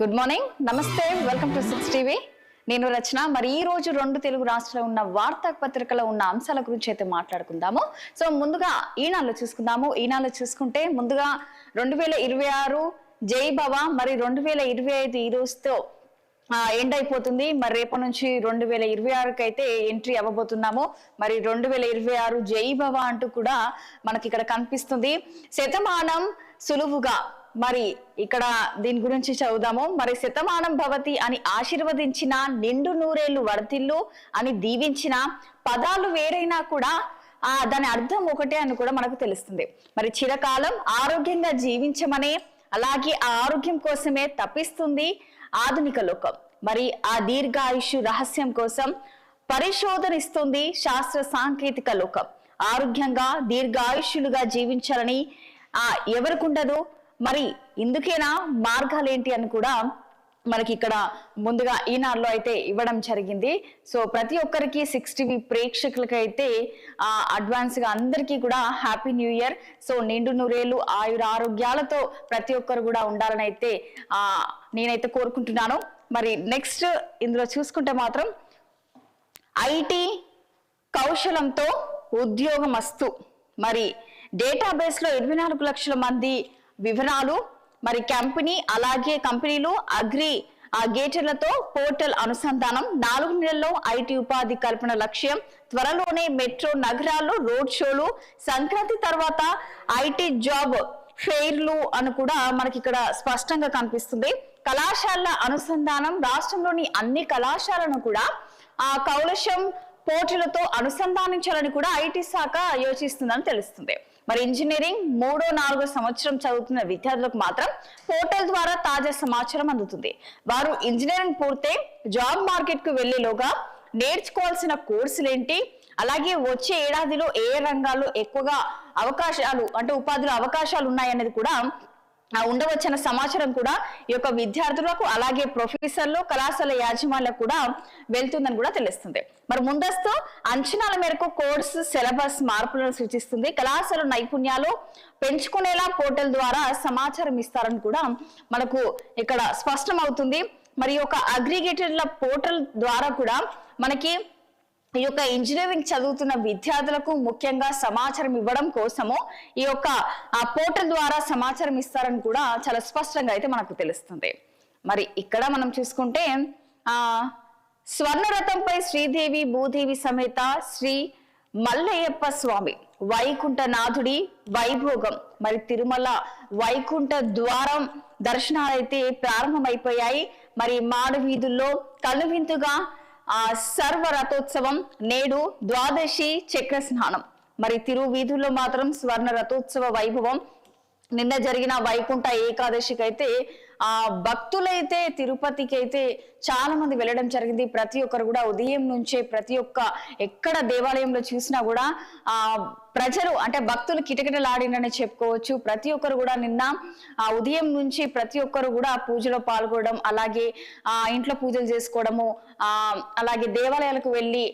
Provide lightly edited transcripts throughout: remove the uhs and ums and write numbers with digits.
Good morning, నమస్తే, welcome to 6 TV. నేను రచన. మరి ఈ రోజు రెండు తెలుగు రాష్ట్రాల్లో ఉన్న వార్తాపత్రికలో ఉన్న అంశాల గురించి అయితే మాట్లాడుకుందాము. సో ముందుగా ఈనాడులో చూసుకుందాము. ఈనాడులో చూసుకుంటే ముందుగా 2026 జై భవ, మరి 2025 ఈ రోజుతో ఎండ్ అయిపోతుంది. మరి రేపటి నుంచి 2026కి అయితే ఎంట్రీ అవ్వబోతున్నాము. మరి 2026 జై భవ అంటూ కూడా మనకి ఇక్కడ కనిపిస్తుంది. శతమానం సులువుగా, మరి ఇక్కడ దీని గురించి చదువుదాము. మరి శతమానం భవతి అని ఆశీర్వదించిన, నిండు నూరేళ్లు వర్ధిల్లు అని దీవించిన పదాలు వేరైనా కూడా దాని అర్థం ఒకటే అని కూడా మనకు తెలుస్తుంది. మరి చిరకాలం ఆరోగ్యంగా జీవించమనే, అలాగే ఆ ఆరోగ్యం కోసమే తప్పిస్తుంది ఆధునిక లోకం. మరి ఆ దీర్ఘాయుషు రహస్యం కోసం పరిశోధనిస్తుంది శాస్త్ర సాంకేతిక లోకం. ఆరోగ్యంగా దీర్ఘాయుష్యులుగా జీవించాలని ఎవరికి ఉండదు. మరి ఇందుకేనా మార్గాలేంటి అని కూడా మనకి ఇక్కడ ముందుగా ఈనాడులో అయితే ఇవ్వడం జరిగింది. సో ప్రతి ఒక్కరికి 6 టీవీ ప్రేక్షకులకి అయితే అడ్వాన్స్ గా అందరికీ కూడా హ్యాపీ న్యూ ఇయర్. సో నిండు నూరేళ్లు ఆయుర ఆరోగ్యాలతో ప్రతి ఒక్కరు కూడా ఉండాలని అయితే నేనైతే కోరుకుంటున్నాను. మరి నెక్స్ట్ ఇందులో చూసుకుంటే మాత్రం ఐటీ కౌశలంతో ఉద్యోగమస్తు. మరి డేటాబేస్ లో 24 లక్షల మంది వివరాలు. మరి కంపెనీ, అలాగే కంపెనీలు గేటర్లతో పోర్టల్ అనుసంధానం. 4 నెలల్లో ఐటీ ఉపాధి కల్పన లక్ష్యం. త్వరలోనే మెట్రో నగరాల్లో రోడ్ షోలు. సంక్రాంతి తర్వాత ఐటీ జాబ్ ఫెయిర్లు అని కూడా మనకి ఇక్కడ స్పష్టంగా కనిపిస్తుంది. కళాశాలల అనుసంధానం. రాష్ట్రంలోని అన్ని కళాశాలను కూడా కౌలశం పోర్టలతో అనుసంధానించాలని కూడా ఐటీ శాఖ యోచిస్తుందని తెలుస్తుంది. మరి ఇంజనీరింగ్ 3-4 సంవత్సరం చదువుతున్న విద్యార్థులకు మాత్రం పోర్టల్ ద్వారా తాజా సమాచారం అందుతుంది. వారు ఇంజనీరింగ్ పూర్తే జాబ్ మార్కెట్ కు వెళ్లేలోగా నేర్చుకోవాల్సిన కోర్సులేంటి, అలాగే వచ్చే ఏడాదిలో ఏ రంగాల్లో ఎక్కువగా అవకాశాలు అంటే ఉపాధిలో అవకాశాలు ఉన్నాయనేది కూడా ఉండవచ్చన్న సమాచారం కూడా ఈ యొక్క విద్యార్థులకు, అలాగే ప్రొఫెసర్లు, కళాశాల యాజమాన్యాలకు కూడా వెళ్తుందని కూడా తెలుస్తుంది. మరి ముందస్తు అంచనాల మేరకు కోర్సు సిలబస్ మార్పులను సూచిస్తుంది. కళాశాల నైపుణ్యాలు పెంచుకునేలా పోర్టల్ ద్వారా సమాచారం ఇస్తారని కూడా మనకు ఇక్కడ స్పష్టం అవుతుంది. మరి ఒక అగ్రిగేటర్ల పోర్టల్ ద్వారా కూడా మనకి ఈ యొక్క ఇంజనీరింగ్ చదువుతున్న విద్యార్థులకు ముఖ్యంగా సమాచారం ఇవ్వడం కోసము ఈ యొక్క పోర్టల్ ద్వారా సమాచారం ఇస్తారని కూడా చాలా స్పష్టంగా అయితే మనకు తెలుస్తుంది. మరి ఇక్కడ మనం చూసుకుంటే స్వర్ణరథంపై శ్రీదేవి భూదేవి సమేత శ్రీ మల్లయ్యప్ప స్వామి వైకుంఠనాథుడి వైభోగం. మరి తిరుమల వైకుంఠ ద్వారం దర్శనాలైతే ప్రారంభమైపోయాయి. మరి మాడు వీధుల్లో కనువింతుగా సర్వరథోత్సవం. నేడు ద్వాదశి చక్ర స్నానం. మరి తిరు వీధుల్లో మాత్రం స్వర్ణ రథోత్సవ వైభవం. నిన్న జరిగిన వైకుంఠ ఏకాదశికి అయితే భక్తులైతే తిరుపతికి అయితే చాలా మంది వెళ్ళడం జరిగింది. ప్రతి ఒక్కరు కూడా ఉదయం నుంచే ప్రతి ఒక్క ఎక్కడ దేవాలయంలో చూసినా కూడా ప్రజలు అంటే భక్తులు కిటకిటలాడినని చెప్పుకోవచ్చు. ప్రతి ఒక్కరు కూడా నిన్న ఉదయం నుంచి ప్రతి ఒక్కరు కూడా పూజలో పాల్గొనడం, అలాగే ఇంట్లో పూజలు చేసుకోవడము, అలాగే దేవాలయాలకు వెళ్ళి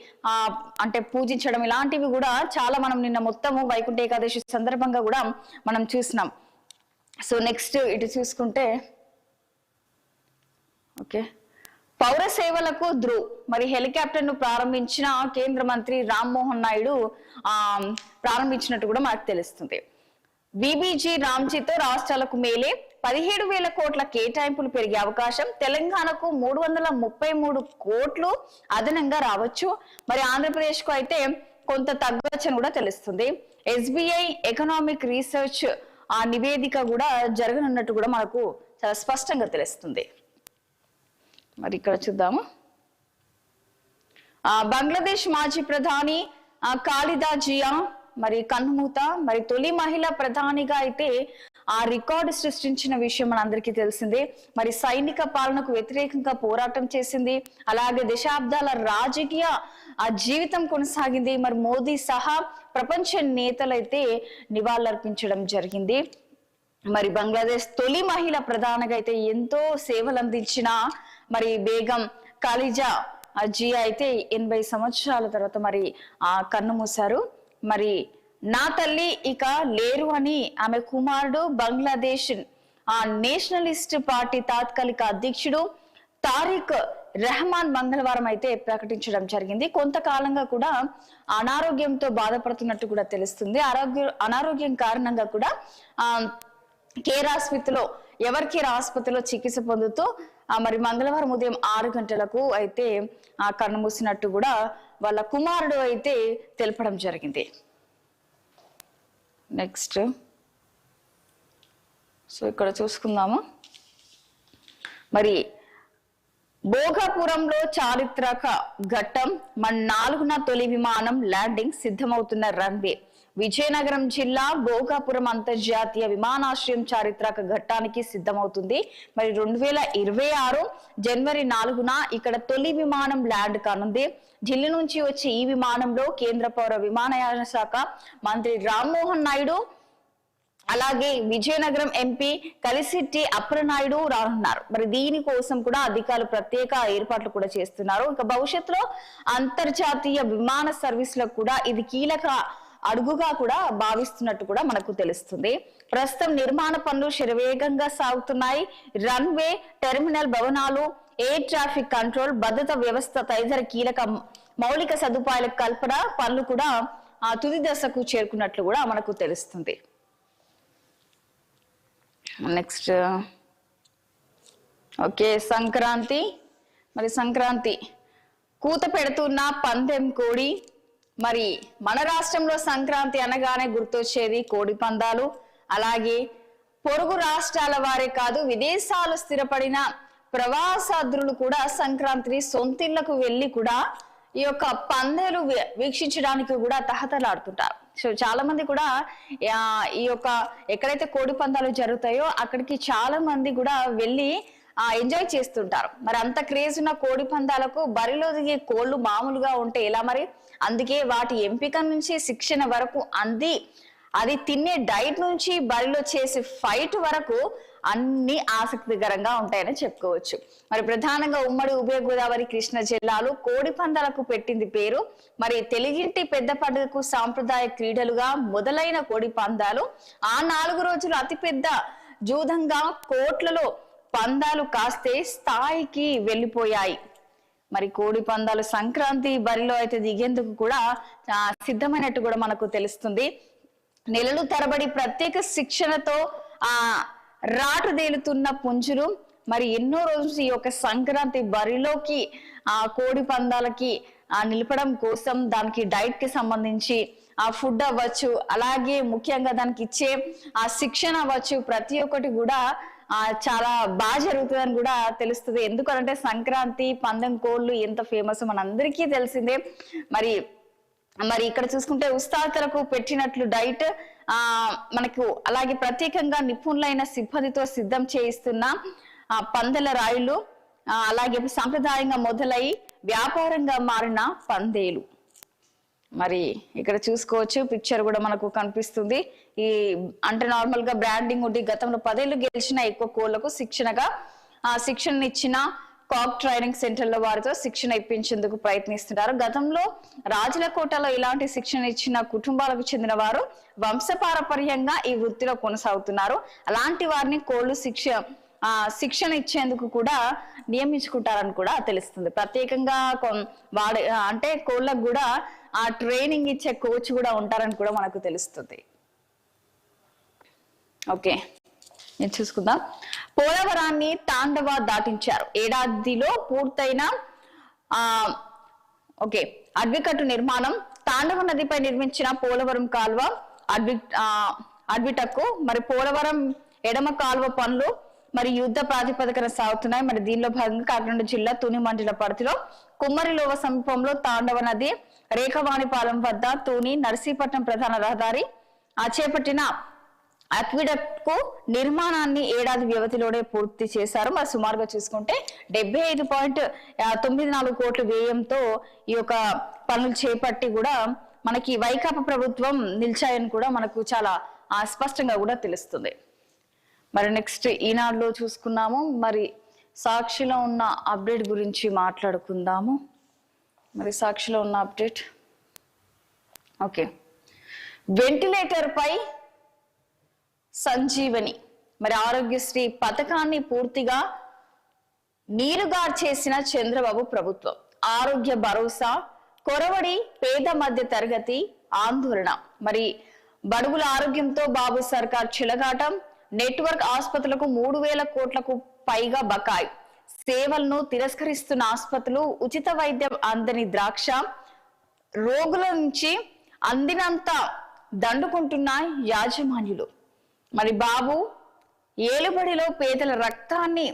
అంటే పూజించడం, ఇలాంటివి కూడా చాలా మనం నిన్న మొత్తము వైకుంఠ ఏకాదశి సందర్భంగా కూడా మనం చూసినాం. సో నెక్స్ట్ ఇటు చూసుకుంటే ఓకే, పౌర సేవలకు ధ్రువ్. మరి హెలికాప్టర్ ను ప్రారంభించిన కేంద్ర మంత్రి రామ్మోహన్ నాయుడు ప్రారంభించినట్టు కూడా మనకు తెలుస్తుంది. బీబీజీ రామ్జీతో రాష్ట్రాలకు మేలే. 17,000 కోట్ల కేటాయింపులు పెరిగే అవకాశం. తెలంగాణకు 333 కోట్లు అదనంగా రావచ్చు. మరి ఆంధ్రప్రదేశ్ కు అయితే కొంత తగ్గవచ్చని కూడా తెలుస్తుంది. SBI ఎకనామిక్ రీసెర్చ్ నివేదిక కూడా జరగనున్నట్టు కూడా మనకు చాలా స్పష్టంగా తెలుస్తుంది. మరి ఇక్కడ చూద్దాము. బంగ్లాదేశ్ మాజీ ప్రధాని ఖాలిదా జియా మరి కన్నుమూత. మరి తొలి మహిళా ప్రధానిగా అయితే రికార్డు సృష్టించిన విషయం మనందరికీ తెలిసిందే. మరి సైనిక పాలనకు వ్యతిరేకంగా పోరాటం చేసింది, అలాగే దశాబ్దాల రాజకీయ జీవితం కొనసాగింది. మరి మోదీ సహా ప్రపంచ నేతలైతే నివాళులర్పించడం జరిగింది. మరి బంగ్లాదేశ్ తొలి మహిళా ప్రధానిగా అయితే ఎంతో సేవలు అందించిన మరి బేగం ఖాలిదా జియా అయితే 80 సంవత్సరాల తర్వాత మరి కన్నుమూశారు. మరి నా తల్లి ఇక లేరు అని ఆమె కుమారుడు బంగ్లాదేశ్ నేషనలిస్ట్ పార్టీ తాత్కాలిక అధ్యక్షుడు తారిక్ రెహమాన్ మంగళవారం అయితే ప్రకటించడం జరిగింది. కొంతకాలంగా కూడా అనారోగ్యంతో బాధపడుతున్నట్టు కూడా తెలుస్తుంది. అనారోగ్యం కారణంగా కూడా కేర్ ఆసుపత్రిలో ఎవరికేర్ ఆసుపత్రిలో చికిత్స పొందుతూ మరి మంగళవారం ఉదయం 6 గంటలకు అయితే కన్నుమూసినట్టు కూడా వాళ్ళ కుమారుడు అయితే తెలపడం జరిగింది. నెక్స్ట్ సో ఇక్కడ చూసుకుందాము. మరి భోగాపురంలో చారిత్రక ఘట్టం. మన 4న తొలి విమానం ల్యాండింగ్ సిద్ధమవుతున్న రన్వే. విజయనగరం జిల్లా భోగాపురం అంతర్జాతీయ విమానాశ్రయం చారిత్రక ఘట్టానికి సిద్ధమవుతుంది. మరి 2026 జనవరి 4న ఇక్కడ తొలి విమానం ల్యాండ్ కానుంది. ఢిల్లీ నుంచి వచ్చే ఈ విమానంలో కేంద్ర పౌర విమానయాన శాఖ మంత్రి రామ్మోహన్ నాయుడు, అలాగే విజయనగరం ఎంపీ కలిసిట్టి అప్రనాయుడు రానున్నారు. మరి దీనికోసం కూడా అధికారులు ప్రత్యేక ఏర్పాట్లు కూడా చేస్తున్నారు. ఇక భవిష్యత్తులో అంతర్జాతీయ విమాన సర్వీసులకు కూడా ఇది కీలక అడుగుగా కూడా భావిస్తున్నట్టు కూడా మనకు తెలుస్తుంది. ప్రస్తుతం నిర్మాణ పనులు శరవేగంగా సాగుతున్నాయి. రన్వే, టెర్మినల్ భవనాలు, ఎయిర్ ట్రాఫిక్ కంట్రోల్, భద్రతా వ్యవస్థ తదితర కీలక మౌలిక సదుపాయాల కల్పన పనులు కూడా తుది దశకు చేరుకున్నట్లు కూడా మనకు తెలుస్తుంది. Next okay, Sankranti. మరి సంక్రాంతి కూత పెడుతున్న పందెం కోడి. మరి మన రాష్ట్రంలో సంక్రాంతి అనగానే గుర్తొచ్చేది కోడి పందాలు. అలాగే పొరుగు రాష్ట్రాల వారే కాదు, విదేశాలు స్థిరపడిన ప్రవాసాద్రులు కూడా సంక్రాంతిని సొంతిళ్లకు వెళ్ళి కూడా ఈ యొక్క పందేలు వీక్షించడానికి కూడా తహతలాడుతుంటారు. సో చాలా మంది కూడా ఈ యొక్క ఎక్కడైతే కోడి పందాలు జరుగుతాయో అక్కడికి చాలా మంది కూడా వెళ్ళి ఎంజాయ్ చేస్తుంటారు. మరి అంత క్రేజ్ ఉన్న కోడి పందాలకు బరిలో దిగే కోళ్లు మామూలుగా ఉంటే ఎలా మరి? అందుకే వాటి ఎంపిక నుంచి శిక్షణ వరకు అది తినే డైట్ నుంచి బరిలో చేసే ఫైట్ వరకు అన్ని ఆసక్తికరంగా ఉంటాయని చెప్పుకోవచ్చు. మరి ప్రధానంగా ఉమ్మడి ఉభయ గోదావరి కృష్ణా జిల్లాలు కోడి పందాలకు పెట్టింది పేరు. మరి తెలుగింటి పెద్ద పండుగకు సాంప్రదాయ క్రీడలుగా మొదలైన కోడి పందాలు ఆ 4 రోజులు అతిపెద్ద జూదంగా కోట్లలో పందాలు కాస్తే స్థాయికి వెళ్ళిపోయాయి. మరి కోడి పందాలు సంక్రాంతి బరిలో అయితే దిగేందుకు కూడా సిద్ధమైనట్టు కూడా మనకు తెలుస్తుంది. నెలలు తరబడి ప్రత్యేక శిక్షణతో రాటుదేలుతున్న పుంజులు మరి ఎన్నో రోజులు ఈ యొక్క సంక్రాంతి బరిలోకి కోడి పందాలకి నిలపడం కోసం దానికి డైట్ కి సంబంధించి ఫుడ్ అవ్వచ్చు, అలాగే ముఖ్యంగా దానికి ఇచ్చే శిక్షణ అవ్వచ్చు, ప్రతి ఒక్కటి కూడా చాలా బాగా జరుగుతుందని కూడా తెలుస్తుంది. ఎందుకంటే సంక్రాంతి పందెం కోళ్ళు ఎంత ఫేమస్ మనందరికీ తెలిసిందే. మరి ఇక్కడ చూసుకుంటే ఉస్తాతలకు పెట్టినట్లు డైట్ మనకు, అలాగే ప్రత్యేకంగా నిపుణులైన సిబ్బందితో సిద్ధం చేయిస్తున్న పందెల రాయులు, అలాగే సాంప్రదాయంగా మొదలై వ్యాపారంగా మారిన పందేలు. మరి ఇక్కడ చూసుకోవచ్చు, పిక్చర్ కూడా మనకు కనిపిస్తుంది. అంటే నార్మల్ గా బ్రాండింగ్ ఉండి గతంలో 10 ఏళ్లు గెలిచిన ఎక్కువ కోళ్లకు శిక్షణ ఇచ్చిన కాక్ ట్రైనింగ్ సెంటర్ల వారితో శిక్షణ ఇప్పించేందుకు ప్రయత్నిస్తున్నారు. గతంలో రాజులకోటలో ఇలాంటి శిక్షణ ఇచ్చిన కుటుంబాలకు చెందిన వారు వంశపారపర్యంగా ఈ వృత్తిలో కొనసాగుతున్నారు. అలాంటి వారిని కోళ్లు శిక్షణ ఇచ్చేందుకు కూడా నియమించుకుంటారని కూడా తెలుస్తుంది. ప్రత్యేకంగా అంటే కోళ్ళకు కూడా ట్రైనింగ్ ఇచ్చే కోచ్ కూడా ఉంటారని కూడా మనకు తెలుస్తుంది. ఓకే, నేను చూసుకుందాం. పోలవరాన్ని తాండవ దాటించారు. ఏడాదిలో పూర్తయిన అడ్వికట్టు నిర్మాణం. తాండవ నదిపై నిర్మించిన పోలవరం కాల్వ అడ్విటకు మరి పోలవరం ఎడమ కాల్వ పనులు మరి యుద్ధ ప్రాతిపదికన సాగుతున్నాయి. మరి దీనిలో భాగంగా కాకినాడ జిల్లా తుని మండల పరిధిలో కుమ్మరిలోవ సమీపంలో తాండవ నది రేఖవాణిపాలెం వద్ద తుని నర్సీపట్నం ప్రధాన రహదారి చేపట్టిన అక్విడక్ట్ కు నిర్మాణాన్ని ఏడాది వ్యవధిలోనే పూర్తి చేశారు. మరి సుమారుగా చూసుకుంటే 75.94 కోట్ల వ్యయంతో ఈ యొక్క పనులు చేపట్టి కూడా మనకి వైకాపా ప్రభుత్వం నిలిచాయని కూడా మనకు చాలా స్పష్టంగా కూడా తెలుస్తుంది. మరి నెక్స్ట్ ఈనాడులో చూసుకున్నాము. మరి సాక్షిలో ఉన్న అప్డేట్ గురించి మాట్లాడుకుందాము. మరి సాక్షిలో ఉన్న అప్డేట్ ఓకే, వెంటిలేటర్ పై సంజీవని మరి ఆరోగ్యశ్రీ పథకాన్ని పూర్తిగా నీరుగా చేసిన చంద్రబాబు ప్రభుత్వం. ఆరోగ్య భరోసా కొరవడి పేద మధ్య తరగతి ఆందోళన. మరి బడుగుల ఆరోగ్యంతో బాబు సర్కార్ చిలగాటం. నెట్వర్క్ ఆసుపత్రులకు 3,000 కోట్లకు పైగా బకాయి. సేవలను తిరస్కరిస్తున్న ఆసుపత్రులు. ఉచిత వైద్యం అందని ద్రాక్ష. రోగుల నుంచి అందినంత దండుకుంటున్న యాజమాన్యులు. మరి బాబు ఏలుబడిలో పేదల రక్తాన్ని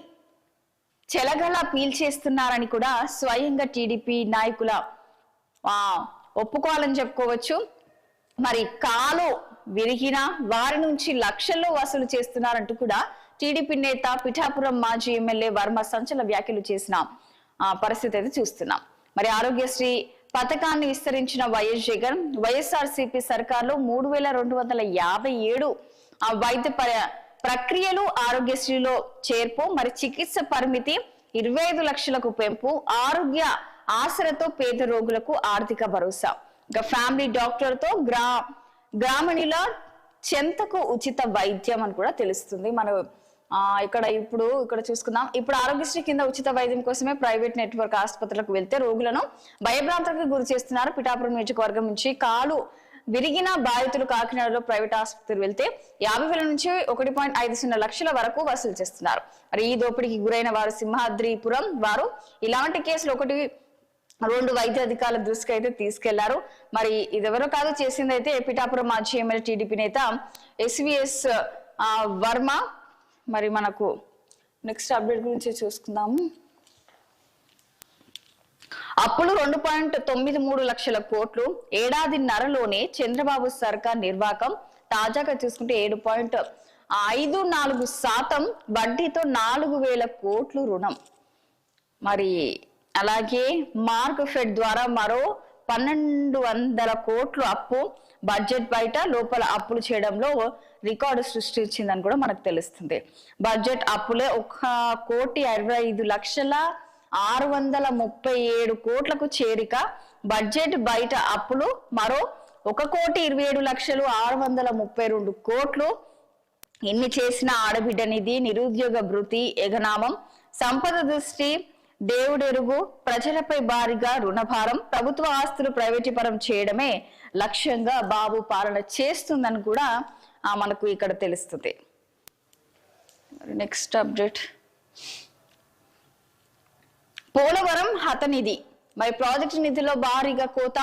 చెలగలా పీల్చేస్తున్నారని కూడా స్వయంగా టీడీపీ నాయకుల ఒప్పుకోవాలని చెప్పుకోవచ్చు. మరి కాలు విరిగిన వారి నుంచి లక్షల్లో వసూలు చేస్తున్నారంటూ కూడా టీడీపీ నేత పిఠాపురం మాజీ ఎమ్మెల్యే వర్మ సంచలన వ్యాఖ్యలు చేసిన పరిస్థితి అయితే చూస్తున్నాం. మరి ఆరోగ్యశ్రీ పథకాన్ని విస్తరించిన వైఎస్ జగన్. వైఎస్ఆర్సీపీ సర్కార్లో 3,257 వైద్య ప్రక్రియలు ఆరోగ్యశ్రీలో చేర్పు. మరి చికిత్స పరిమితి 25 లక్షలకు పెంపు. ఆరోగ్య ఆసరతో పేద రోగులకు ఆర్థిక భరోసా. ఇంకా ఫ్యామిలీ డాక్టర్ తో గ్రామీణుల చెంతకు ఉచిత వైద్యం అని కూడా తెలుస్తుంది. మనం ఇక్కడ చూసుకుందాం. ఇప్పుడు ఆరోగ్యశ్రీ కింద ఉచిత వైద్యం కోసమే ప్రైవేట్ నెట్వర్క్ ఆసుపత్రులకు వెళ్తే రోగులను భయభ్రాంతులకు గురి చేస్తున్నారు. పిఠాపురం నియోజకవర్గం నుంచి కాలు విరిగిన బాధితులు కాకినాడలో ప్రైవేట్ ఆసుపత్రికి వెళ్తే 50,000 నుంచి 1.50 లక్షల వరకు వసూలు చేస్తున్నారు. మరి ఈ దోపిడీకి గురైన వారు సింహాద్రిపురం వారు. ఇలాంటి కేసులు 1-2 వైద్య అధికారుల దృష్టికి అయితే తీసుకెళ్లారు. మరి ఇదెవరో కాదు, చేసింది అయితే పిఠాపురం మాజీ ఎమ్మెల్యే టీడీపీ నేత SVS వర్మ. మరి మనకు నెక్స్ట్ అప్డేట్ గురించి చూసుకుందాము. అప్పులు 2.93 లక్షల కోట్లు. ఏడాదిన్నరలోనే చంద్రబాబు సర్కార్ నిర్వాకం. తాజాగా చూసుకుంటే 7.54% వడ్డీతో 4,000 కోట్లు రుణం. మరి అలాగే మార్క్ ఫెడ్ ద్వారా మరో 1,200 కోట్లు అప్పు. బడ్జెట్ బయట లోపల అప్పులు చేయడంలో రికార్డు సృష్టించిందని కూడా మనకు తెలుస్తుంది. బడ్జెట్ అప్పులే 1,65,637 కోట్లకు చేరిక. బడ్జెట్ బయట అప్పులు మరో 1,27,632 కోట్లు. ఎన్ని చేసిన ఆడబిడ్డ నిధి, నిరుద్యోగ భృతి ఎగనామం. సంపద దృష్టి దేవుడెరుగు. ప్రజలపై భారీగా రుణభారం. ప్రభుత్వ ఆస్తులు ప్రైవేటీకరణ చేయడమే లక్ష్యంగా బాబు పాలన చేస్తుందని కూడా మనకు ఇక్కడ తెలుస్తుంది. నెక్స్ట్ అప్డేట్, పోలవరం హతనిధి. మరి ప్రాజెక్టు నిధుల్లో భారీగా కోత.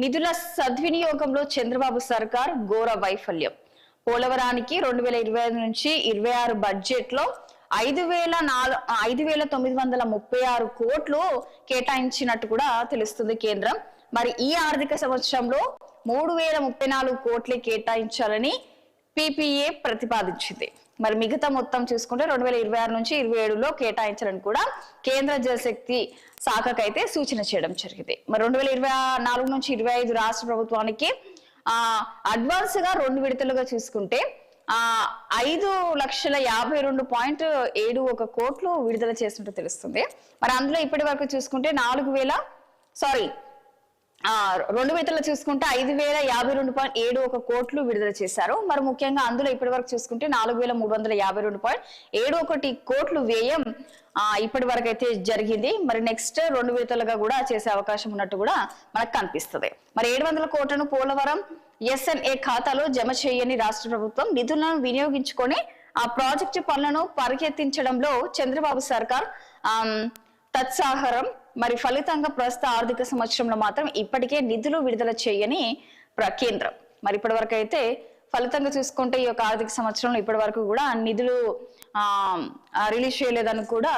నిధుల సద్వినియోగంలో చంద్రబాబు సర్కార్ ఘోర వైఫల్యం. పోలవరానికి 2025 నుంచి 26 బడ్జెట్ లో 5,936 కోట్లు కేటాయించినట్టు కూడా తెలుస్తుంది కేంద్రం. మరి ఈ ఆర్థిక సంవత్సరంలో 3,034 కోట్లే కేటాయించాలని PPA ప్రతిపాదించింది. మరి మిగతా మొత్తం చూసుకుంటే 2026 నుంచి 27లో కేటాయించాలని కూడా కేంద్ర జలశక్తి శాఖకైతే సూచన చేయడం జరిగింది. మరి 2024 నుంచి 25 రాష్ట్ర ప్రభుత్వానికి అడ్వాన్స్ గా 2 విడతలుగా చూసుకుంటే 5,52.71 కోట్లు విడుదల చేసినట్టు తెలుస్తుంది. మరి అందులో ఇప్పటి వరకు చూసుకుంటే 2 విడతలు చూసుకుంటే 5,052.71 కోట్లు విడుదల చేశారు. మరి ముఖ్యంగా అందులో ఇప్పటి వరకు చూసుకుంటే 4,352.71 కోట్లు వ్యయం ఇప్పటి వరకు అయితే జరిగింది. మరి నెక్స్ట్ 2 విడతలుగా కూడా చేసే అవకాశం ఉన్నట్టు కూడా మనకు కనిపిస్తుంది. మరి 700 కోట్లను పోలవరం SNA ఖాతాలో జమ చేయని రాష్ట్ర ప్రభుత్వం నిధులను వినియోగించుకొని ఆ ప్రాజెక్టు పనులను పరిగెత్తించడంలో చంద్రబాబు సర్కార్ తత్సాహరం. మరి ఫలితంగా ప్రస్తుత ఆర్థిక సంవత్సరంలో మాత్రం ఇప్పటికే నిధులు విడుదల చేయని కేంద్రం. మరి ఇప్పటి వరకు అయితే ఫలితంగా చూసుకుంటే ఈ యొక్క ఆర్థిక సంవత్సరంలో ఇప్పటి వరకు కూడా నిధులు రిలీజ్ చేయలేదని కూడా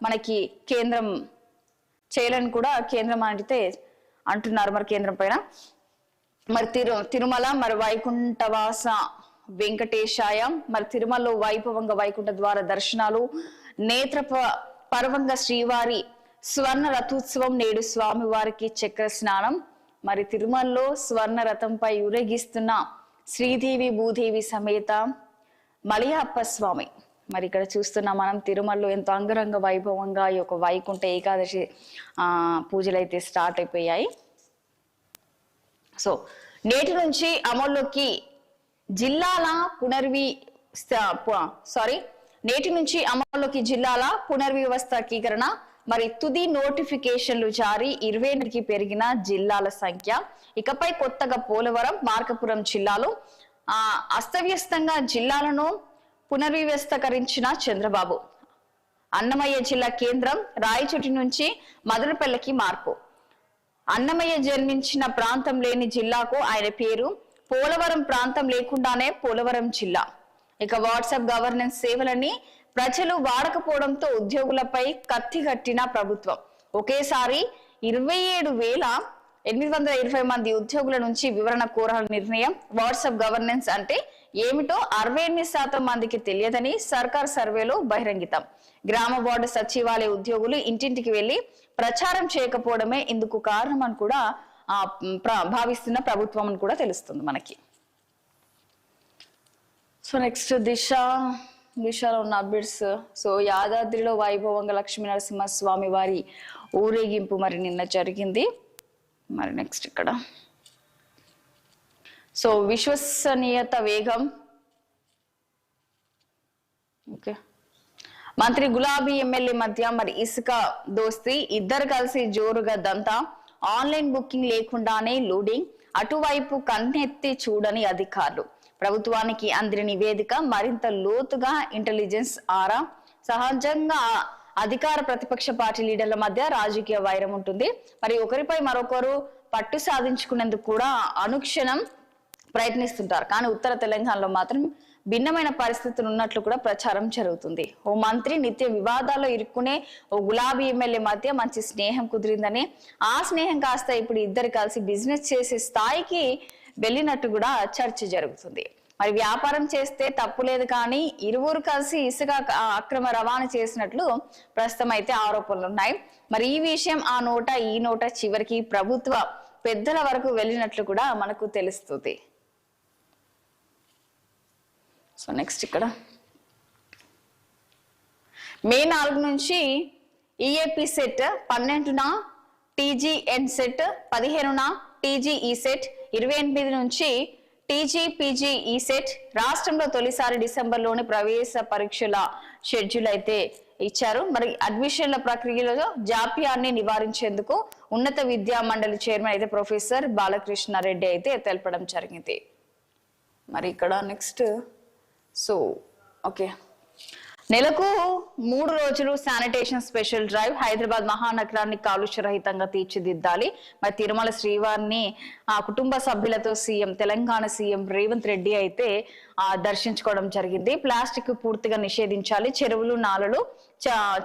మనకి కేంద్రం చేయాలని కూడా కేంద్రం అంటే అంటున్నారు. మరి కేంద్రం పైన మరి తిరుమల మరి వైకుంఠవాస వెంకటేశాయ. మరి తిరుమలలో వైభవంగా వైకుంఠ ద్వార దర్శనాలు. నేత్ర పర్వంగా శ్రీవారి స్వర్ణ రథోత్సవం. నేడు స్వామి వారికి చక్ర స్నానం. మరి తిరుమలలో స్వర్ణ రథంపై ఊరేగిస్తున్న శ్రీదేవి భూదేవి సమేత మలయప్ప స్వామి. మరి ఇక్కడ చూస్తున్నాం మనం తిరుమలలో ఎంతో అంగరంగ వైభవంగా ఈ యొక్క వైకుంఠ ఏకాదశి పూజలు అయితే స్టార్ట్ అయిపోయాయి. సో నేటి నుంచి అమల్లోకి జిల్లాల నేటి నుంచి అమల్లోకి జిల్లాల పునర్వ్యవస్థీకరణ మరి తుది నోటిఫికేషన్లు జారీ 28కి పెరిగిన జిల్లాల సంఖ్య. ఇకపై కొత్తగా పోలవరం, మార్కాపురం జిల్లాలు అస్తవ్యస్తంగా జిల్లాలను పునర్వ్యవస్థీకరించిన చంద్రబాబు. అన్నమయ్య జిల్లా కేంద్రం రాయచోటి నుంచి మదనపల్లెకి మార్పు. అన్నమయ్య జన్మించిన ప్రాంతం లేని జిల్లాకు ఆయన పేరు. పోలవరం ప్రాంతం లేకుండానే పోలవరం జిల్లా. ఇక వాట్సాప్ గవర్నెన్స్ సేవలని ప్రజలు వాడకపోవడంతో ఉద్యోగులపై కత్తిగట్టిన ప్రభుత్వం. ఒకేసారి 27,820 మంది ఉద్యోగుల నుంచి వివరణ కోరాల నిర్ణయం. వాట్సాప్ గవర్నెన్స్ అంటే ఏమిటో 68% మందికి తెలియదని సర్కార్ సర్వేలో బహిరంగితం. గ్రామ వార్డు సచివాలయ ఉద్యోగులు ఇంటింటికి వెళ్లి ప్రచారం చేయకపోవడమే ఇందుకు కారణం అని కూడా భావిస్తున్న ప్రభుత్వం అని కూడా తెలుస్తుంది మనకి. సో నెక్స్ట్ దిశలో ఉన్న అప్డేట్స్. సో యాదాద్రిలో వైభవంగా లక్ష్మీ నరసింహస్వామి వారి ఊరేగింపు మరి నిన్న జరిగింది. మరి నెక్స్ట్ ఇక్కడ సో విశ్వసనీయత వేగం. ఓకే, మంత్రి గులాబీ ఎమ్మెల్యే మధ్య మరి ఇసుక దోస్తీ, ఇద్దరు కలిసి జోరుగా దంతా. ఆన్లైన్ బుకింగ్ లేకుండానే లోడింగ్. అటువైపు కన్నెత్తి చూడని అధికారులు. ప్రభుత్వానికి అందిన నివేదిక మరింత లోతుగా ఇంటెలిజెన్స్ ఆరా. సహజంగా అధికార ప్రతిపక్ష పార్టీ లీడర్ల మధ్య రాజకీయ వైరం ఉంటుంది. మరి ఒకరిపై మరొకరు పట్టు సాధించుకునేందుకు కూడా అనుక్షణం ప్రయత్నిస్తుంటారు. కానీ ఉత్తర తెలంగాణలో మాత్రం భిన్నమైన పరిస్థితులు ఉన్నట్లు కూడా ప్రచారం జరుగుతుంది. ఓ మంత్రి నిత్య వివాదాల్లో ఇరుక్కునే ఓ గులాబీ ఎమ్మెల్యే మధ్య మంచి స్నేహం కుదిరిందని, ఆ స్నేహం కాస్త ఇప్పుడు ఇద్దరు కలిసి బిజినెస్ చేసే స్థాయికి వెళ్ళినట్టు కూడా చర్చ జరుగుతుంది. మరి వ్యాపారం చేస్తే తప్పు లేదు, కానీ ఇరువురు కలిసి ఇసుక అక్రమ రవాణా చేసినట్లు ప్రస్తుతం అయితే ఆరోపణలు ఉన్నాయి. మరి ఈ విషయం ఆ నోట ఈ నోట చివరికి ప్రభుత్వ పెద్దల వరకు వెళ్ళినట్లు కూడా మనకు తెలుస్తుంది. సో నెక్స్ట్ ఇక్కడ మే 4 నుంచి ఈఏపీ సెట్, 12న టీజీఎన్ సెట్, 15న టీజీఈ సెట్, 28 నుంచి టీజీపీజీ ఈ సెట్. రాష్ట్రంలో తొలిసారి డిసెంబర్లోని ప్రవేశ పరీక్షల షెడ్యూల్ అయితే ఇచ్చారు. మరి అడ్మిషన్ల ప్రక్రియలో జాప్యాన్ని నివారించేందుకు ఉన్నత విద్యా మండలి చైర్మన్ అయితే ప్రొఫెసర్ బాలకృష్ణారెడ్డి అయితే తెలపడం జరిగింది. మరి ఇక్కడ నెక్స్ట్ సో ఓకే, నెలకు 3 రోజులు శానిటేషన్ స్పెషల్ డ్రైవ్. హైదరాబాద్ మహానగరాన్ని కాలుష్య రహితంగా తీర్చిదిద్దాలి. మరి తిరుమల శ్రీవారిని కుటుంబ సభ్యులతో తెలంగాణ సీఎం రేవంత్ రెడ్డి అయితే దర్శించుకోవడం జరిగింది. ప్లాస్టిక్ పూర్తిగా నిషేధించాలి. చెరువులు, నాలలు,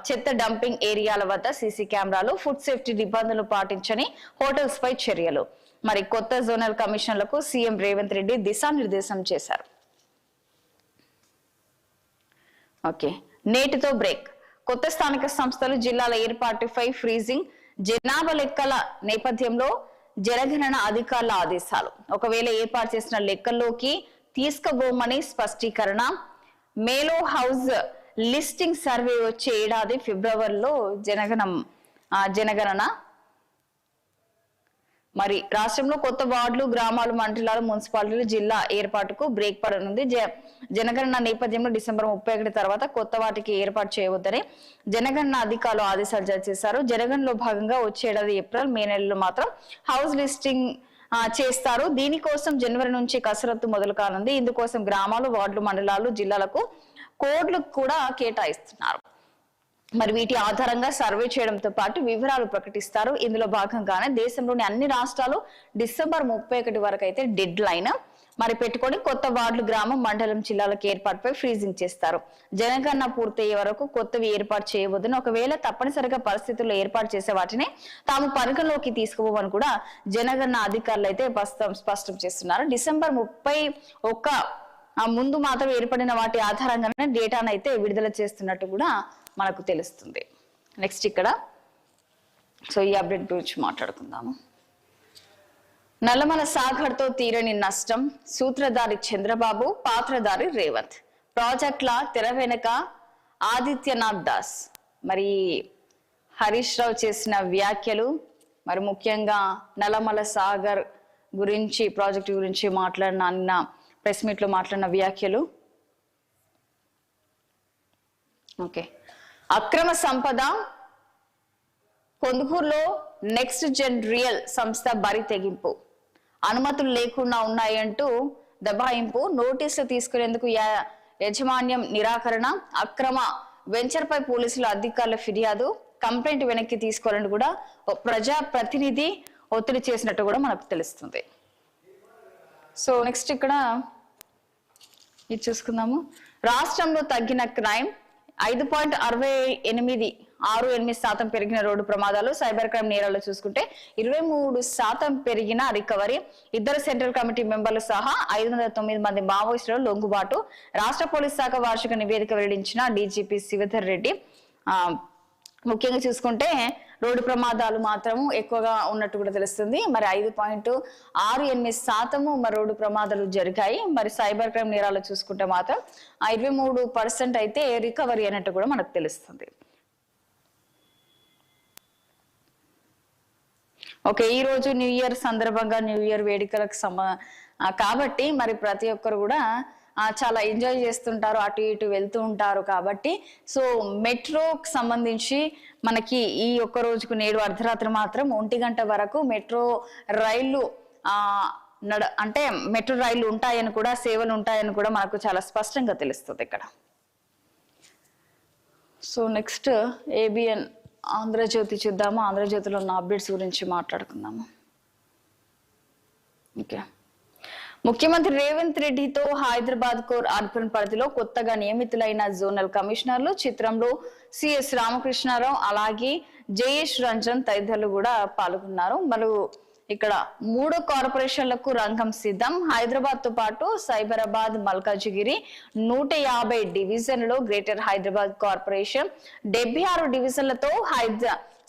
చెత్త డంపింగ్ ఏరియాల వద్ద సీసీ కెమెరాలు, ఫుడ్ సేఫ్టీ నిబంధనలు పాటించని హోటల్స్ పై చర్యలు. మరి కొత్త జోనల్ కమిషన్లకు సీఎం రేవంత్ రెడ్డి దిశానిర్దేశం చేశారు. ఓకే, నేటితో బ్రేక్. కొత్త స్థానిక సంస్థలు, జిల్లాల ఏర్పాటుపై ఫ్రీజింగ్. జనాభా లెక్కల నేపథ్యంలో జనగణన అధికారుల ఆదేశాలు. ఒకవేళ ఏర్పాటు చేసిన లెక్కల్లోకి తీసుకుపోమని స్పష్టీకరణ. మేలో హౌస్ లిస్టింగ్ సర్వే వచ్చే ఏడాది ఫిబ్రవరిలో జనగణన. మరి రాష్ట్రంలో కొత్త వార్డులు, గ్రామాలు, మండలాలు, మున్సిపాలిటీలు, జిల్లా ఏర్పాటుకు బ్రేక్ పడనుంది. జనగణన నేపథ్యంలో డిసెంబర్ 31 తర్వాత కొత్త వాటికి ఏర్పాటు చేయవద్దని జనగణన అధికారులు ఆదేశాలు జారీ చేశారు. జనగణనలో భాగంగా వచ్చే ఏడాది ఏప్రిల్, మే నెలలో మాత్రం హౌస్ లిస్టింగ్ చేస్తారు. దీనికోసం జనవరి నుంచి కసరత్తు మొదలు కానుంది. ఇందుకోసం గ్రామాలు, వార్డులు, మండలాలు, జిల్లాలకు కోడ్లు కూడా కేటాయిస్తున్నారు. మరి వీటి ఆధారంగా సర్వే చేయడంతో పాటు వివరాలు ప్రకటిస్తారు. ఇందులో భాగంగానే దేశంలోని అన్ని రాష్ట్రాలు డిసెంబర్ 31 వరకు అయితే డెడ్ లైన్ మరి పెట్టుకొని కొత్త వార్డులు, గ్రామం, మండలం, జిల్లాలకు ఏర్పాటుపై ఫ్రీజింగ్ చేస్తారు. జనగణన పూర్తయ్యే వరకు కొత్తవి ఏర్పాటు చేయవద్దని, ఒకవేళ తప్పనిసరిగా పరిస్థితుల్లో ఏర్పాటు చేసే వాటిని తాము పరిగణలోకి తీసుకోవని కూడా జనగణన అధికారులు అయితే స్పష్టం చేస్తున్నారు. డిసెంబర్ 31 ముందు మాత్రం ఏర్పడిన వాటి ఆధారంగానే డేటాను అయితే విడుదల చేస్తున్నట్టు కూడా మనకు తెలుస్తుంది. నెక్స్ట్ ఇక్కడ సో ఈ అప్డేట్ గురించి మాట్లాడుకుందాము. నల్లమల సాగర్ తో తీరని నష్టం. సూత్రధారి చంద్రబాబు, పాత్రధారి రేవంత్. ప్రాజెక్టుల తెర వెనుక ఆదిత్యనాథ్ దాస్. మరి హరీష్ రావు చేసిన వ్యాఖ్యలు, మరి ముఖ్యంగా నల్లమల సాగర్ గురించి, ప్రాజెక్టు గురించి మాట్లాడిన ప్రెస్ మీట్ లో మాట్లాడిన వ్యాఖ్యలు. ఓకే. అక్రమ సంపద పొందుపూరులో నెక్స్ట్ జెన్ రియల్ సంస్థ బరి తెగింపు, అనుమతులు లేకుండా ఉన్నాయంటూ దబాయింపు, నోటీసులు తీసుకునేందుకు యాజమాన్యం నిరాకరణ, అక్రమ వెంచర్ పై పోలీసుల అధికారుల ఫిర్యాదు, కంప్లైంట్ వెనక్కి తీసుకోవాలని కూడా ప్రజా ప్రతినిధి ఒత్తిడి చేసినట్టు కూడా మనకు తెలుస్తుంది. సో నెక్స్ట్ ఇక్కడ ఇది చూసుకుందాము. రాష్ట్రంలో తగ్గిన క్రైమ్ 5.68% పెరిగిన రోడ్డు ప్రమాదాలు, సైబర్ క్రైమ్ నేరాలు చూసుకుంటే 23% పెరిగిన రికవరీ, 2 సెంట్రల్ కమిటీ మెంబర్లు సహా 509 మంది మావోయిస్టులు లొంగుబాటు. రాష్ట్ర పోలీస్ శాఖ వార్షిక నివేదిక వెల్లడించిన డీజీపీ శివధర్ రెడ్డి. ముఖ్యంగా చూసుకుంటే రోడ్డు ప్రమాదాలు మాత్రము ఎక్కువగా ఉన్నట్టు కూడా తెలుస్తుంది. మరి 5.68% మరి రోడ్డు ప్రమాదాలు జరిగాయి. మరి సైబర్ క్రైమ్ నేరాలు చూసుకుంటే మాత్రం 23% అయితే రికవరీ అన్నట్టు కూడా మనకు తెలుస్తుంది. ఓకే, ఈ రోజు న్యూ ఇయర్ సందర్భంగా న్యూ ఇయర్ వేడుకలకు కాబట్టి మరి ప్రతి ఒక్కరు కూడా చాలా ఎంజాయ్ చేస్తుంటారు, అటు ఇటు వెళ్తూ ఉంటారు. కాబట్టి సో మెట్రోకి సంబంధించి మనకి ఈ ఒక్క రోజుకు నేడు అర్ధరాత్రి మాత్రం 1 గంట వరకు మెట్రో రైళ్లు అంటే మెట్రో రైళ్లు ఉంటాయని కూడా, సేవలు ఉంటాయని కూడా మనకు చాలా స్పష్టంగా తెలుస్తుంది ఇక్కడ. సో నెక్స్ట్ ఏబిఎన్ ఆంధ్రజ్యోతి చూద్దాము. ఆంధ్రజ్యోతిలో ఉన్న అప్డేట్స్ గురించి మాట్లాడుకుందాము. ఓకే, ముఖ్యమంత్రి రేవంత్ రెడ్డితో హైదరాబాద్ కోర్ అర్బన్ పరిధిలో కొత్తగా నియమితులైన జోనల్ కమిషనర్లు చిత్రంలో సిఎస్ రామకృష్ణారావు, అలాగే జయేష్ రంజన్ తదితరులు కూడా పాల్గొన్నారు. మరియు ఇక్కడ 3 కార్పొరేషన్లకు రంగం సిద్ధం. హైదరాబాద్ తో పాటు సైబరాబాద్, మల్కాజిగిరి 150 డివిజన్లలో గ్రేటర్ హైదరాబాద్ కార్పొరేషన్, 76 డివిజన్లతో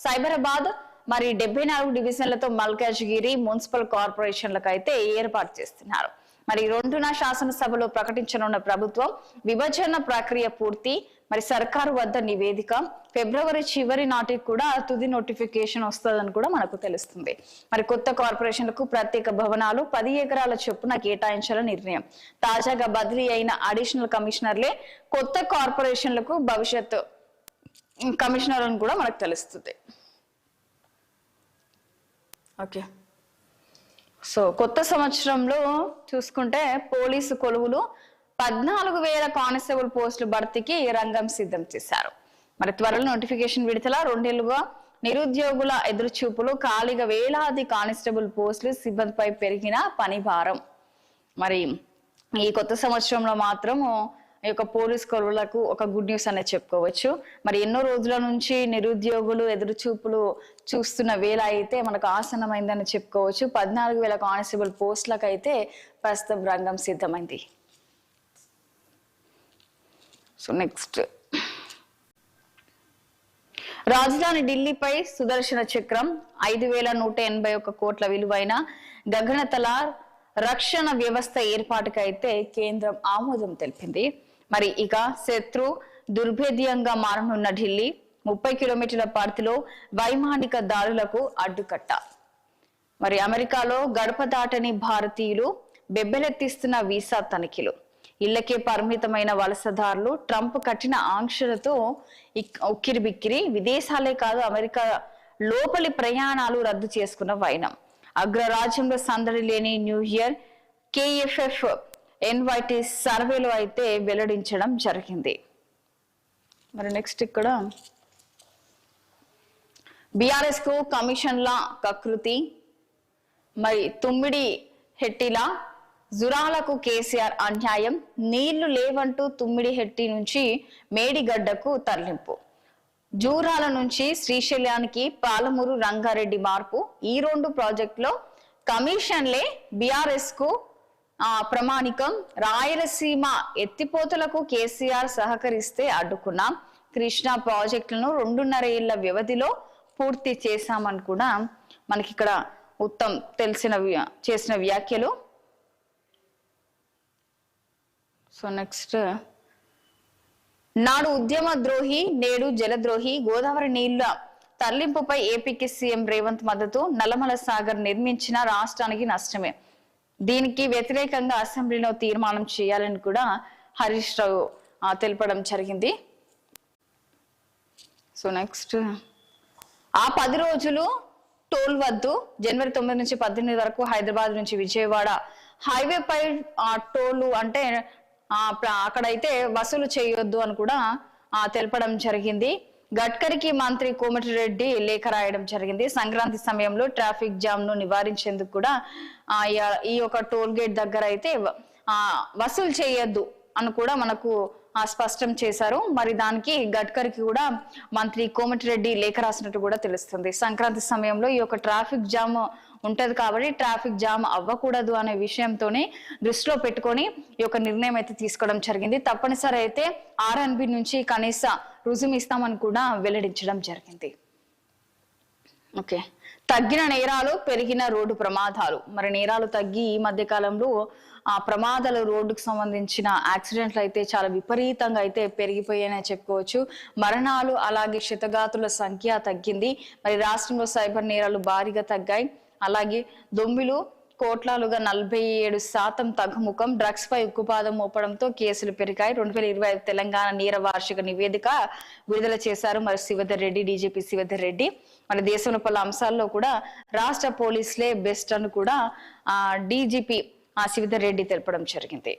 సైబరాబాద్, మరి 74 డివిజన్లతో మల్కాజిగిరి మున్సిపల్ కార్పొరేషన్లకు అయితే ఏర్పాటు చేస్తున్నారు. మరి 2న శాసనసభలో ప్రకటించనున్న ప్రభుత్వం విభజన ప్రక్రియ పూర్తి. మరి సర్కారు వద్ద నివేదిక ఫిబ్రవరి చివరి నాటికి కూడా తుది నోటిఫికేషన్ వస్తుందని కూడా మనకు తెలుస్తుంది. మరి కొత్త కార్పొరేషన్లకు ప్రత్యేక భవనాలు 10 ఎకరాల చొప్పున కేటాయించాలని నిర్ణయం. తాజాగా బదిలీ అయిన అడిషనల్ కమిషనర్లే కొత్త కార్పొరేషన్లకు భవిష్యత్తు కమిషనర్లను కూడా మనకు తెలుస్తుంది. ఓకే, సో కొత్త సంవత్సరంలో చూసుకుంటే పోలీసు కొలువులు 14,000 కానిస్టేబుల్ పోస్టుల భర్తీకి రంగం సిద్ధం చేశారు. మరి త్వరలో నోటిఫికేషన్ విడుదల. 2 ఏళ్లుగా నిరుద్యోగుల ఎదురుచూపులు, ఖాళీగా వేలాది కానిస్టేబుల్ పోస్టులు, సిబ్బందిపై పెరిగిన పని భారం. మరి ఈ కొత్త సంవత్సరంలో మాత్రం ఈ యొక్క పోలీస్ కొలువులకు ఒక గుడ్ న్యూస్ అనేది చెప్పుకోవచ్చు. మరి ఎన్నో రోజుల నుంచి నిరుద్యోగులు ఎదురుచూపులు చూస్తున్న వేళ అయితే మనకు ఆసన్నమైందని చెప్పుకోవచ్చు. 14,000 కానిస్టేబుల్ పోస్టులకు అయితే ప్రస్తుతం రంగం సిద్ధమైంది. సో నెక్స్ట్, రాజధాని ఢిల్లీపై సుదర్శన చక్రం 5,181 కోట్ల విలువైన గగనతల రక్షణ వ్యవస్థ ఏర్పాటుకైతే కేంద్రం ఆమోదం తెలిపింది. మరి ఇక శత్రు దుర్భేద్యంగా మారనున్న ఢిల్లీ 30 కిలోమీటర్ల పరిధిలో వైమానిక దాడులకు అడ్డుకట్ట. మరి అమెరికాలో గడప దాటని భారతీయులు బెబ్బెలెత్తిస్తున్న వీసా తనిఖీలు, ఇళ్లకే పరిమితమైన వలసదారులు, ట్రంప్ కఠిన ఆంక్షలతో ఉక్కిరిబిక్కిరి, విదేశాలే కాదు అమెరికా లోపలి ప్రయాణాలు రద్దు చేసుకున్న వైనం, అగ్రరాజ్యంలో సందడి లేని న్యూ ఇయర్, కేఎఫ్ఎఫ్ ఎన్వైటీ సర్వేలో అయితే వెల్లడించడం జరిగింది. మరి నెక్స్ట్ ఇక్కడ బీఆర్ఎస్ కు కమిషన్ల కకృతి, మరి తుమ్మిడి హెట్టిల జురాలకు కేసీఆర్ అన్యాయం, నీళ్లు లేవంటూ తుమ్మిడి హెట్టి నుంచి మేడిగడ్డకు తరలింపు, జూరాల నుంచి శ్రీశైలానికి పాలమూరు రంగారెడ్డి మార్పు, ఈ 2 ప్రాజెక్టులో కమిషన్లే బీఆర్ఎస్ కు ప్రమాణికం, రాయలసీమ ఎత్తిపోతలకు కేసీఆర్ సహకరిస్తే అడ్డుకున్నాం, కృష్ణా ప్రాజెక్టులను 2.5 ఏళ్ల వ్యవధిలో పూర్తి చేశామని కూడా మనకి ఇక్కడ ఉత్తమ్ చేసిన వ్యాఖ్యలు. సో నెక్స్ట్, నాడు ఉద్యమ ద్రోహి నేడు జలద్రోహి, గోదావరి నీళ్ల తరలింపుపై ఏపీకి సీఎం రేవంత్ మద్దతు, నల్లమల సాగర్ నిర్మించిన రాష్ట్రానికి నష్టమే, దీనికి వ్యతిరేకంగా అసెంబ్లీలో తీర్మానం చేయాలని కూడా హరీష్ రావు తెలపడం జరిగింది. సో నెక్స్ట్ ఆ 10 రోజులు టోల్ వద్దు. జనవరి 9 నుంచి 18 వరకు హైదరాబాద్ నుంచి విజయవాడ హైవే పై టోల్ అంటే అక్కడైతే వసూలు చేయొద్దు అని కూడా తెలపడం జరిగింది. గడ్కరీకి మంత్రి కోమటిరెడ్డి లేఖ రాయడం జరిగింది. సంక్రాంతి సమయంలో ట్రాఫిక్ జామ్ ను నివారించేందుకు కూడా ఈ యొక్క టోల్ గేట్ దగ్గర అయితే వసూలు చేయొద్దు అని కూడా మనకు స్పష్టం చేశారు. మరి దానికి గడ్కరీకి కూడా మంత్రి కోమటిరెడ్డి లేఖ రాసినట్టు కూడా తెలుస్తుంది. సంక్రాంతి సమయంలో ఈ యొక్క ట్రాఫిక్ జామ్ ఉంటది కాబట్టి ట్రాఫిక్ జామ్ అవ్వకూడదు అనే విషయంతోనే దృష్టిలో పెట్టుకొని ఈ యొక్క నిర్ణయం అయితే తీసుకోవడం జరిగింది. తప్పనిసరి అయితే RNB నుంచి కనీస రుజువు ఇస్తామని కూడా వెల్లడించడం జరిగింది. ఓకే, తగ్గిన నేరాలు, పెరిగిన రోడ్డు ప్రమాదాలు. మరి నేరాలు తగ్గి ఈ మధ్య కాలంలో ప్రమాదాలు, రోడ్డుకు సంబంధించిన యాక్సిడెంట్లు అయితే చాలా విపరీతంగా అయితే పెరిగిపోయాయని చెప్పుకోవచ్చు. మరణాలు అలాగే క్షతగాతుల సంఖ్య తగ్గింది. మరి రాష్ట్రంలో సైబర్ నేరాలు భారీగా తగ్గాయి. అలాగే దొంబిలు కోట్లాలుగా 47% తగ్గుముఖం. డ్రగ్స్ పై ఉక్కుపాదం మోపడంతో కేసులు పెరిగాయి. 2025 తెలంగాణ నేర వార్షిక నివేదిక విడుదల చేశారు మరి శివధర్ రెడ్డి, డీజీపీ శివధర్ రెడ్డి. మన దేశంలో పలు అంశాల్లో కూడా రాష్ట్ర పోలీసులే బెస్ట్ అని కూడా డీజీపీ శివధర్ రెడ్డి తెలపడం జరిగింది.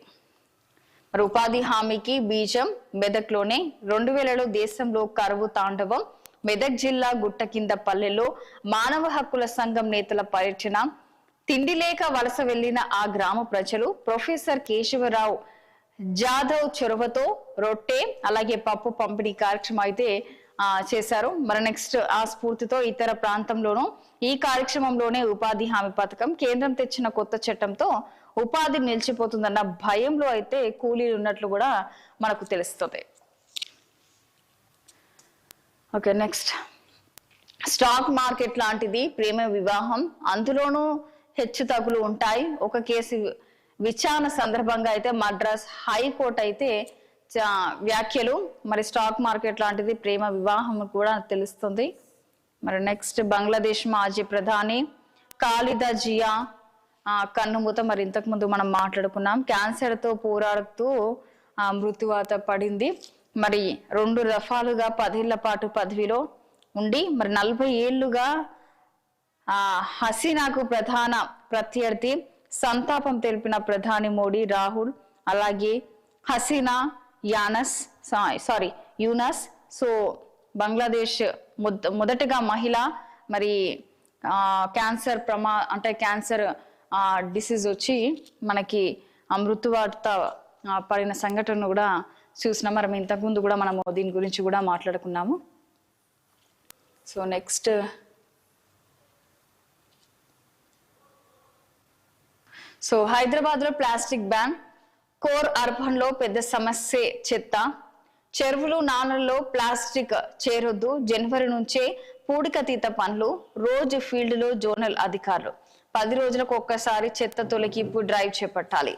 మరి ఉపాధి హామీకి బీజం మెదక్లోనే. 2000లో దేశంలో కరువు తాండవం. మెదక్ జిల్లా గుట్ట కింద పల్లెల్లో మానవ హక్కుల సంఘం నేతల పర్యటన. తిండి లేక వలస వెళ్లిన ఆ గ్రామ ప్రజలు ప్రొఫెసర్ కేశవరావు జాదవ్ చొరవతో రొట్టె అలాగే పప్పు పంపిణీ కార్యక్రమం అయితే చేశారు. మరి నెక్స్ట్ ఆ స్ఫూర్తితో ఇతర ప్రాంతంలోనూ ఈ కార్యక్రమంలోనే ఉపాధి హామీ పథకం కేంద్రం తెచ్చిన కొత్త చట్టంతో ఉపాధి నిలిచిపోతుందన్న భయంలో అయితే కూలీలు ఉన్నట్లు కూడా మనకు తెలుస్తుంది. ఓకే, నెక్స్ట్ స్టాక్ మార్కెట్ లాంటిది ప్రేమ వివాహం, అందులోనూ హెచ్చు తగులు ఉంటాయి. ఒక కేసు విచారణ సందర్భంగా అయితే మద్రాస్ హైకోర్టు అయితే వ్యాఖ్యలు. మరి స్టాక్ మార్కెట్ లాంటిది ప్రేమ వివాహం కూడా తెలుస్తుంది. మరి నెక్స్ట్ బంగ్లాదేశ్ మాజీ ప్రధాని ఖాలిదా జియా కన్నుమూత. మరి ఇంతకు ముందు మనం మాట్లాడుకున్నాం. క్యాన్సర్ తో పోరాడుతూ మృత్యువాత పడింది. మరి 2 దఫాలుగా 10 ఏళ్ల పాటు పదవిలో ఉండి మరి 40 ఏళ్లుగా హసీనాకు ప్రధాన ప్రత్యర్థి. సంతాపం తెలిపిన ప్రధాని మోడీ, రాహుల్ అలాగే హసీనా యూనస్. సో బంగ్లాదేశ్ మొదటగా మహిళ మరి క్యాన్సర్ క్యాన్సర్ డిసీజ్ వచ్చి మనకి మృత్యువార్త పడిన సంఘటన కూడా చూసినాం. మరి ఇంతకుముందు కూడా మనము దీని గురించి కూడా మాట్లాడుకున్నాము. సో నెక్స్ట్ హైదరాబాద్ లో ప్లాస్టిక్ బ్యాన్. కోర్ అర్బన్ లో పెద్ద సమస్య చెత్త. చెరువులు, నాలల్లో ప్లాస్టిక్ చేరొద్దు. జనవరి నుంచే పూడికతీత పనులు. రోజు ఫీల్డ్ లో జోనల్ అధికారులు 10 రోజులకు ఒక్కసారి చెత్త తొలగింపు డ్రైవ్ చేపట్టాలి.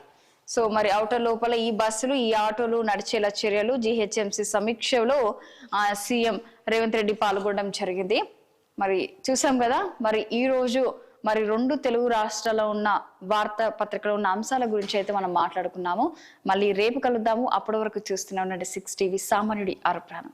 సో మరి ఔటర్ లోపల ఈ బస్సులు, ఈ ఆటోలు నడిచేలా చర్యలు. GHMC సమీక్షలో సీఎం రేవంత్ రెడ్డి పాల్గొనడం జరిగింది. మరి చూసాం కదా. మరి ఈ రోజు మరి 2 తెలుగు రాష్ట్రాల్లో ఉన్న వార్తా పత్రికలో ఉన్న అంశాల గురించి అయితే మనం మాట్లాడుకున్నాము. మళ్ళీ రేపు కలుద్దాము. అప్పటి వరకు చూస్తూనే ఉండండి 6 TV సామాన్యుడి ఆరప్రాణం.